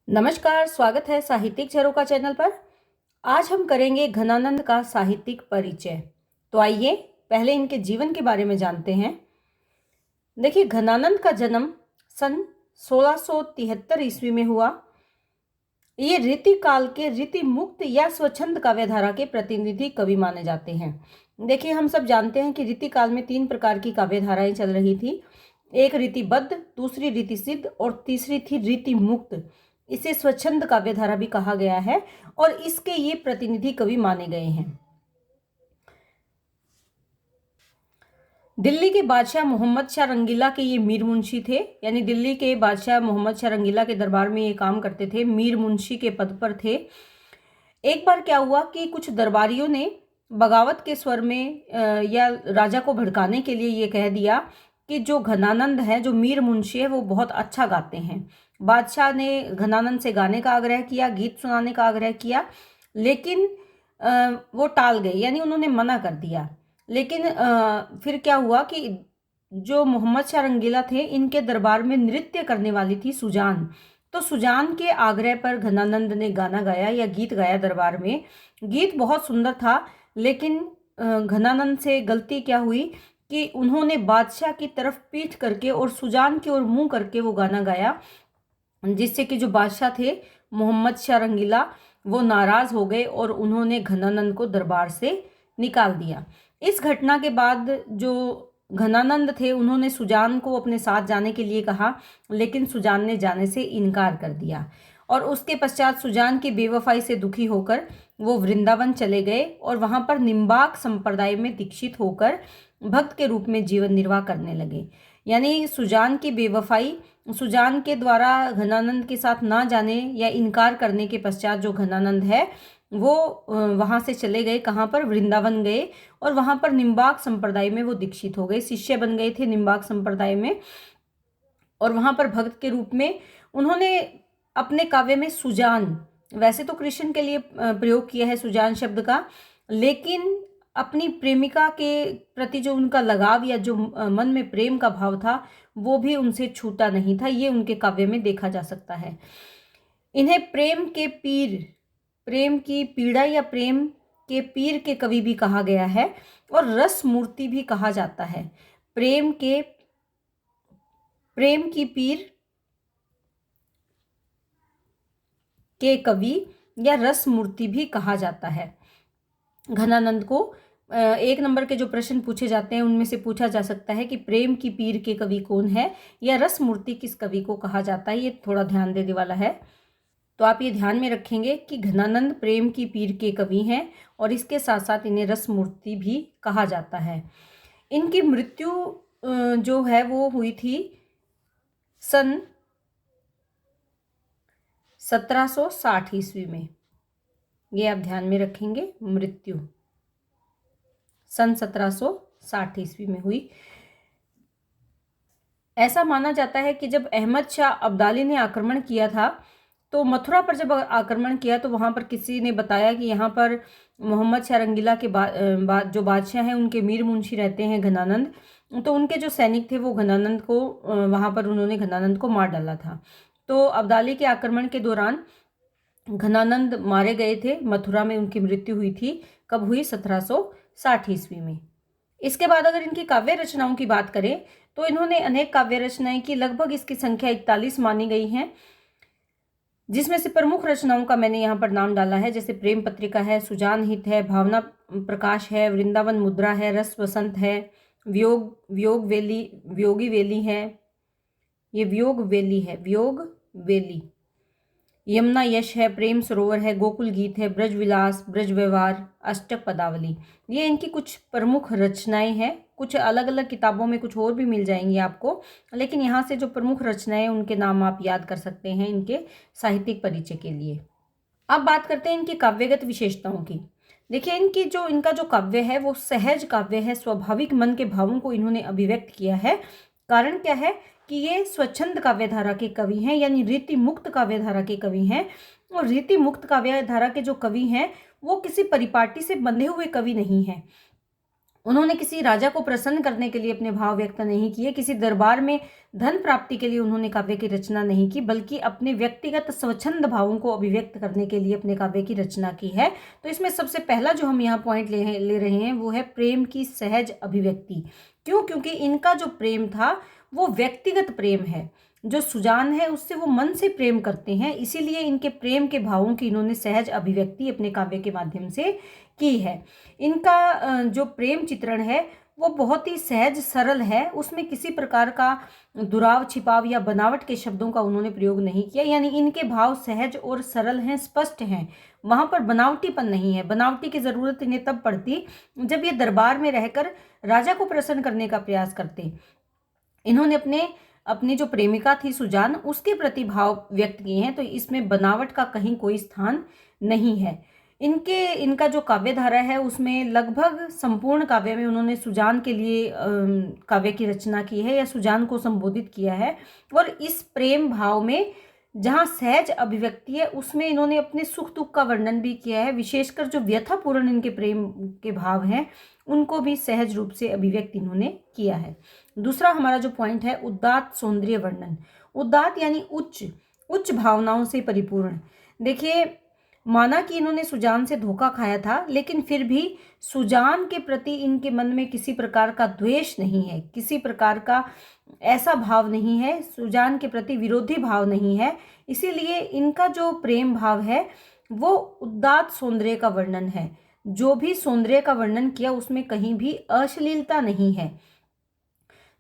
नमस्कार, स्वागत है साहित्यिक झरोखा चैनल पर। आज हम करेंगे घनानंद का साहित्यिक परिचय। तो आइए पहले इनके जीवन के बारे में जानते हैं। देखिए, घनानंद का जन्म सन 1673 ईस्वी में हुआ। ये रीति काल के रीति मुक्त या स्वच्छंद काव्यधारा के प्रतिनिधि कवि माने जाते हैं। देखिए, हम सब जानते हैं कि रीति काल में 3 प्रकार की काव्यधाराएं चल रही थी। एक रीतिबद्ध, दूसरी रीति सिद्ध और तीसरी थी रीति मुक्त। इसे स्वच्छंद काव्यधारा भी कहा गया है और इसके ये प्रतिनिधि कवि माने गए हैं। दिल्ली के बादशाह मोहम्मद शाह रंगीला के ये मीर मुंशी थे, यानी दिल्ली के बादशाह मोहम्मद शाह रंगीला के दरबार में ये काम करते थे, मीर मुंशी के पद पर थे। एक बार क्या हुआ कि कुछ दरबारियों ने बगावत के स्वर में या राजा को भड़काने के लिए ये कह दिया कि जो घनानंद है, जो मीर मुंशी है, वो बहुत अच्छा गाते हैं। बादशाह ने घनानंद से गाने का आग्रह किया, गीत सुनाने का आग्रह किया, लेकिन वो टाल गए, यानी उन्होंने मना कर दिया। लेकिन फिर क्या हुआ कि जो मोहम्मद शाह रंगीला थे, इनके दरबार में नृत्य करने वाली थी सुजान। तो सुजान के आग्रह पर घनानंद ने गाना गाया या गीत गाया दरबार में। गीत बहुत सुंदर था, लेकिन घनानंद से गलती क्या हुई कि उन्होंने बादशाह की तरफ पीठ करके और सुजान की ओर मुंह करके वो गाना गाया, जिससे कि जो बादशाह थे मोहम्मद शाह रंगीला, वो नाराज हो गए और उन्होंने घनानंद को दरबार से निकाल दिया। इस घटना के बाद जो घनानंद थे, उन्होंने सुजान को अपने साथ जाने के लिए कहा, लेकिन सुजान ने जाने से इनकार कर दिया और उसके पश्चात सुजान की बेवफाई से दुखी होकर वो वृंदावन चले गए और वहां पर निम्बाक संप्रदाय में दीक्षित होकर भक्त के रूप में जीवन निर्वाह करने लगे। यानी सुजान की बेवफाई, सुजान के द्वारा घनानंद के साथ ना जाने या इनकार करने के पश्चात जो घनानंद है वो वहाँ से चले गए, कहाँ पर, वृंदावन गए और वहाँ पर निम्बाक संप्रदाय में वो दीक्षित हो गए, शिष्य बन गए थे निम्बाक संप्रदाय में। और वहाँ पर भक्त के रूप में उन्होंने अपने काव्य में सुजान, वैसे तो कृष्ण के लिए प्रयोग किया है सुजान शब्द का, लेकिन अपनी प्रेमिका के प्रति जो उनका लगाव या जो मन में प्रेम का भाव था, वो भी उनसे छूटा नहीं था। ये उनके काव्य में देखा जा सकता है। इन्हें प्रेम के पीर, प्रेम की पीड़ा या प्रेम के पीर के कवि भी कहा गया है और रस मूर्ति भी कहा जाता है। प्रेम की पीर के कवि या रस मूर्ति भी कहा जाता है। घनानंद को 1 नंबर के जो प्रश्न पूछे जाते हैं उनमें से पूछा जा सकता है कि प्रेम की पीर के कवि कौन है या रस मूर्ति किस कवि को कहा जाता है। ये थोड़ा ध्यान देने वाला है। तो आप ये ध्यान में रखेंगे कि घनानंद प्रेम की पीर के कवि हैं और इसके साथ साथ इन्हें रस मूर्ति भी कहा जाता है। इनकी मृत्यु जो है वो हुई थी सन 1760 ईस्वी में। ये आप ध्यान में रखेंगे, मृत्यु सन 1760 ईस्वी में हुई। ऐसा माना जाता है कि जब अहमद शाह अब्दाली ने आक्रमण किया था, तो मथुरा पर जब आक्रमण किया तो वहाँ पर किसी ने बताया कि यहाँ पर मोहम्मद शाह रंगीला के जो बादशाह हैं उनके मीर मुंशी रहते हैं घनानंद। तो उनके जो सैनिक थे वो घनानंद को वहाँ पर उन्होंने घनानंद को मार डाला था। तो अब्दाली के आक्रमण के दौरान घनानंद मारे गए थे, मथुरा में उनकी मृत्यु हुई थी। कब हुई? 1760 ईस्वी में। इसके बाद अगर इनकी काव्य रचनाओं की बात करें तो इन्होंने अनेक काव्य रचनाएं की, लगभग इसकी संख्या 41 मानी गई हैं, जिसमें से प्रमुख रचनाओं का मैंने यहाँ पर नाम डाला है, जैसे प्रेम पत्रिका है, सुजान हित है, भावना प्रकाश है, वृंदावन मुद्रा है, रस वसंत है, वियोगी वेली है, ये वियोग वेली, यमुना यश है, प्रेम सरोवर है, गोकुल गीत है, ब्रज विलास, ब्रज व्यवहार, अष्टक पदावली। ये इनकी कुछ प्रमुख रचनाएं हैं। कुछ अलग अलग किताबों में कुछ और भी मिल जाएंगी आपको, लेकिन यहाँ से जो प्रमुख रचनाएं उनके नाम आप याद कर सकते हैं इनके साहित्यिक परिचय के लिए। अब बात करते हैं इनकी काव्यगत विशेषताओं की। देखिए, इनका जो काव्य है वो सहज काव्य है, स्वाभाविक मन के भावों को इन्होंने अभिव्यक्त किया है। कारण क्या है कि ये स्वच्छंद काव्यधारा के कवि हैं, यानी रीति मुक्त काव्यधारा के कवि हैं। और रीति मुक्त काव्यधारा के जो कवि हैं वो किसी परिपाटी से बंधे हुए कवि नहीं हैं। उन्होंने किसी राजा को प्रसन्न करने के लिए अपने भाव व्यक्त नहीं किए, किसी दरबार में धन प्राप्ति के लिए उन्होंने काव्य की रचना नहीं की, बल्कि अपने व्यक्तिगत स्वच्छंद भावों को अभिव्यक्त करने के लिए अपने काव्य की रचना की है। तो इसमें सबसे पहला जो हम यहाँ पॉइंट ले रहे हैं वो है प्रेम की सहज अभिव्यक्ति। क्यों? क्योंकि इनका जो प्रेम था वो व्यक्तिगत प्रेम है। जो सुजान है उससे वो मन से प्रेम करते हैं, इसीलिए इनके प्रेम के भावों की इन्होंने सहज अभिव्यक्ति अपने काव्य के माध्यम से की है। इनका जो प्रेम चित्रण है वो बहुत ही सहज सरल है, उसमें किसी प्रकार का दुराव छिपाव या बनावट के शब्दों का उन्होंने प्रयोग नहीं किया। यानी इनके भाव सहज और सरल हैं, स्पष्ट हैं, वहाँ पर बनावटीपन नहीं है। बनावटी की ज़रूरत इन्हें तब पड़ती जब ये दरबार में रहकर राजा को प्रसन्न करने का प्रयास करते। इन्होंने अपनी जो प्रेमिका थी सुजान, उसके प्रति भाव व्यक्त किए हैं, तो इसमें बनावट का कहीं कोई स्थान नहीं है। इनका जो काव्य धारा है उसमें लगभग संपूर्ण काव्य में उन्होंने सुजान के लिए काव्य की रचना की है या सुजान को संबोधित किया है। और इस प्रेम भाव में जहाँ सहज अभिव्यक्ति है उसमें इन्होंने अपने सुख दुख का वर्णन भी किया है। विशेषकर जो व्यथापूर्ण इनके प्रेम के भाव हैं उनको भी सहज रूप से अभिव्यक्त इन्होंने किया है। दूसरा हमारा जो पॉइंट है उदात्त सौंदर्य वर्णन। उदात्त यानी उच्च भावनाओं से परिपूर्ण। देखिए, माना कि इन्होंने सुजान से धोखा खाया था, लेकिन फिर भी सुजान के प्रति इनके मन में किसी प्रकार का द्वेष नहीं है, किसी प्रकार का ऐसा भाव नहीं है, सुजान के प्रति विरोधी भाव नहीं है। इसीलिए इनका जो प्रेम भाव है वो उदात्त सौंदर्य का वर्णन है। जो भी सौंदर्य का वर्णन किया उसमें कहीं भी अश्लीलता नहीं है।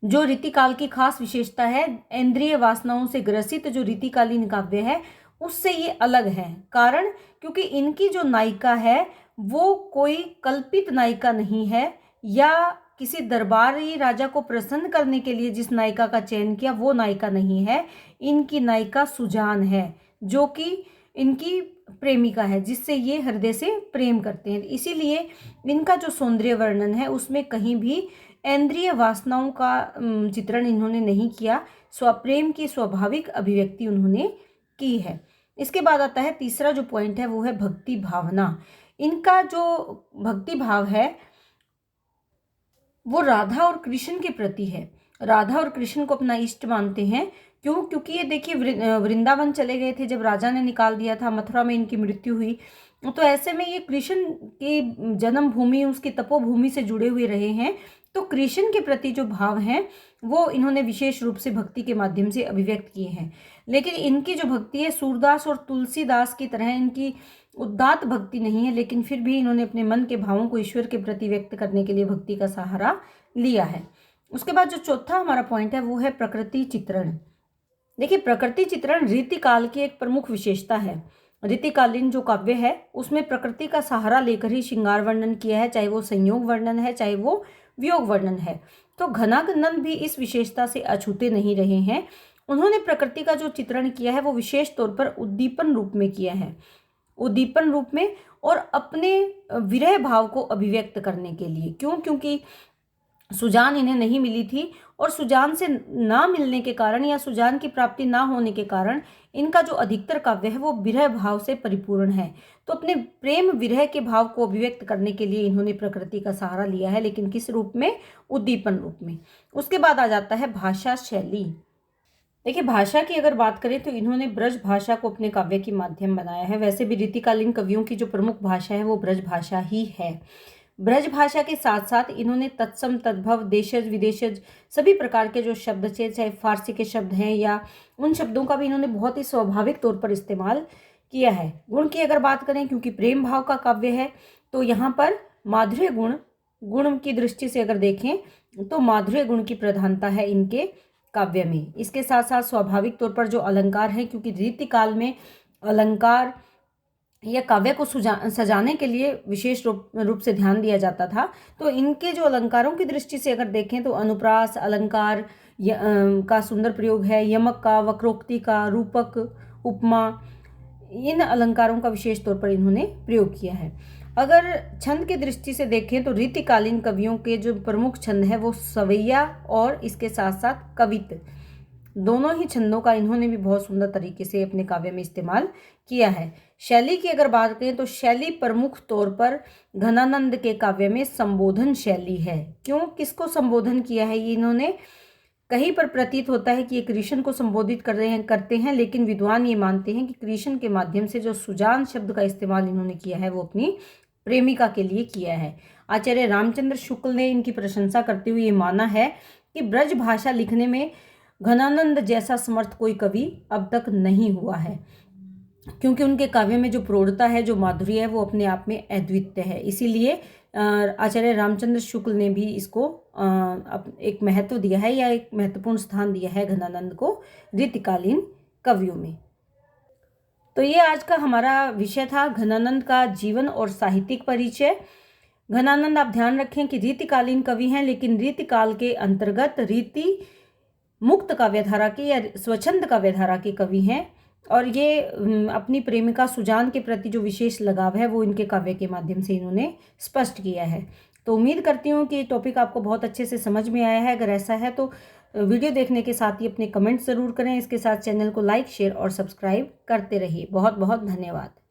जो रीतिकाल की खास विशेषता है, इंद्रिय वासनाओं से ग्रसित जो रीतिकालीन काव्य है उससे ये अलग है। कारण क्योंकि इनकी जो नायिका है वो कोई कल्पित नायिका नहीं है, या किसी दरबारी राजा को प्रसन्न करने के लिए जिस नायिका का चयन किया वो नायिका नहीं है। इनकी नायिका सुजान है, जो कि इनकी प्रेमिका है, जिससे ये हृदय से प्रेम करते हैं। इसीलिए इनका जो सौंदर्य वर्णन है उसमें कहीं भी इंद्रिय वासनाओं का चित्रण इन्होंने नहीं किया, स्वप्रेम की स्वाभाविक अभिव्यक्ति उन्होंने की है। इसके बाद आता है तीसरा जो पॉइंट है वो है भक्ति भावना। इनका जो भक्ति भाव है वो राधा और कृष्ण के प्रति है। राधा और कृष्ण को अपना इष्ट मानते हैं। क्यों? क्योंकि ये देखिए वृंदावन चले गए थे जब राजा ने निकाल दिया था, मथुरा में इनकी मृत्यु हुई, तो ऐसे में ये कृष्ण की जन्मभूमि, उसकी तपोभूमि से जुड़े हुए रहे हैं। तो कृष्ण के प्रति जो भाव हैं वो इन्होंने विशेष रूप से भक्ति के माध्यम से अभिव्यक्त किए हैं। लेकिन इनकी जो भक्ति है सूरदास और तुलसीदास की तरह इनकी उदात्त भक्ति नहीं है, लेकिन फिर भी इन्होंने अपने मन के भावों को ईश्वर के प्रति व्यक्त करने के लिए भक्ति का सहारा लिया है। उसके बाद जो चौथा हमारा पॉइंट है वो है प्रकृति चित्रण। देखिए, प्रकृति चित्रण रीतिकाल की एक प्रमुख विशेषता है। रीतिकालीन जो काव्य है उसमें प्रकृति का सहारा लेकर ही श्रृंगार वर्णन किया है, चाहे वो संयोग वर्णन है चाहे वो वियोग वर्णन है। तो घनानंद भी इस विशेषता से अछूते नहीं रहे हैं। उन्होंने प्रकृति का जो चित्रण किया है वो विशेष तौर पर उद्दीपन रूप में किया है, उद्दीपन रूप में, और अपने विरह भाव को अभिव्यक्त करने के लिए। क्यों? क्योंकि सुजान इन्हें नहीं मिली थी, और सुजान से ना मिलने के कारण या सुजान की प्राप्ति ना होने के कारण इनका जो अधिकतर काव्य है वो विरह भाव से परिपूर्ण है। तो अपने प्रेम विरह के भाव को अभिव्यक्त करने के लिए इन्होंने प्रकृति का सहारा लिया है, लेकिन किस रूप में? उद्दीपन रूप में। उसके बाद आ जाता है भाषा शैली। देखिए, भाषा की अगर बात करें तो इन्होंने ब्रज भाषा को अपने काव्य की माध्यम बनाया है। वैसे भी रीतिकालीन कवियों की जो प्रमुख भाषा है वो ब्रज भाषा ही है। ब्रज भाषा के साथ साथ इन्होंने तत्सम, तद्भव, देशज, विदेशज सभी प्रकार के जो शब्द थे, चाहे फारसी के शब्द हैं या उन शब्दों का भी इन्होंने बहुत ही स्वाभाविक तौर पर इस्तेमाल किया है। गुण की अगर बात करें, क्योंकि प्रेम भाव का काव्य है, तो यहाँ पर माधुर्य गुण की दृष्टि से अगर देखें तो माधुर्य गुण की प्रधानता है इनके काव्य में। इसके साथ साथ स्वाभाविक तौर पर जो अलंकार है, क्योंकि रीतिकाल में अलंकार या काव्य को सजाने के लिए विशेष रूप से ध्यान दिया जाता था, तो इनके जो अलंकारों की दृष्टि से अगर देखें तो अनुप्रास अलंकार का सुंदर प्रयोग है, यमक का, वक्रोक्ति का, रूपक, उपमा, इन अलंकारों का विशेष तौर पर इन्होंने प्रयोग किया है। अगर छंद की दृष्टि से देखें तो रीतिकालीन कवियों के जो प्रमुख छंद है वो सवैया और इसके साथ साथ कवित, दोनों ही छंदों का इन्होंने भी बहुत सुंदर तरीके से अपने काव्य में इस्तेमाल किया है। शैली की अगर बात करें तो शैली प्रमुख तौर पर घनानंद के काव्य में संबोधन शैली है। क्यों, किसको संबोधन किया है ये इन्होंने? कहीं पर प्रतीत होता है कि ये कृष्ण को संबोधित करते हैं, लेकिन विद्वान ये मानते हैं कि कृष्ण के माध्यम से जो सुजान शब्द का इस्तेमाल इन्होंने किया है वो अपनी प्रेमिका के लिए किया है। आचार्य रामचंद्र शुक्ल ने इनकी प्रशंसा करते हुए ये माना है कि ब्रज भाषा लिखने में घनानंद जैसा समर्थ कोई कवि अब तक नहीं हुआ है, क्योंकि उनके काव्य में जो प्रौढ़ता है, जो माधुर्य है, वो अपने आप में अद्वितीय है। इसीलिए आचार्य रामचंद्र शुक्ल ने भी इसको एक महत्व दिया है या एक महत्वपूर्ण स्थान दिया है घनानंद को रीतिकालीन कवियों में। तो ये आज का हमारा विषय था, घनानंद का जीवन और साहित्यिक परिचय। घनानंद, आप ध्यान रखें कि रीतिकालीन कवि हैं, लेकिन रीतिकाल के अंतर्गत रीति मुक्त काव्यधारा के या स्वच्छंद काव्यधारा के कवि हैं, और ये अपनी प्रेमिका सुजान के प्रति जो विशेष लगाव है वो इनके काव्य के माध्यम से इन्होंने स्पष्ट किया है। तो उम्मीद करती हूँ कि टॉपिक आपको बहुत अच्छे से समझ में आया है। अगर ऐसा है तो वीडियो देखने के साथ ही अपने कमेंट्स ज़रूर करें। इसके साथ चैनल को लाइक, शेयर और सब्सक्राइब करते रहिए। बहुत बहुत धन्यवाद।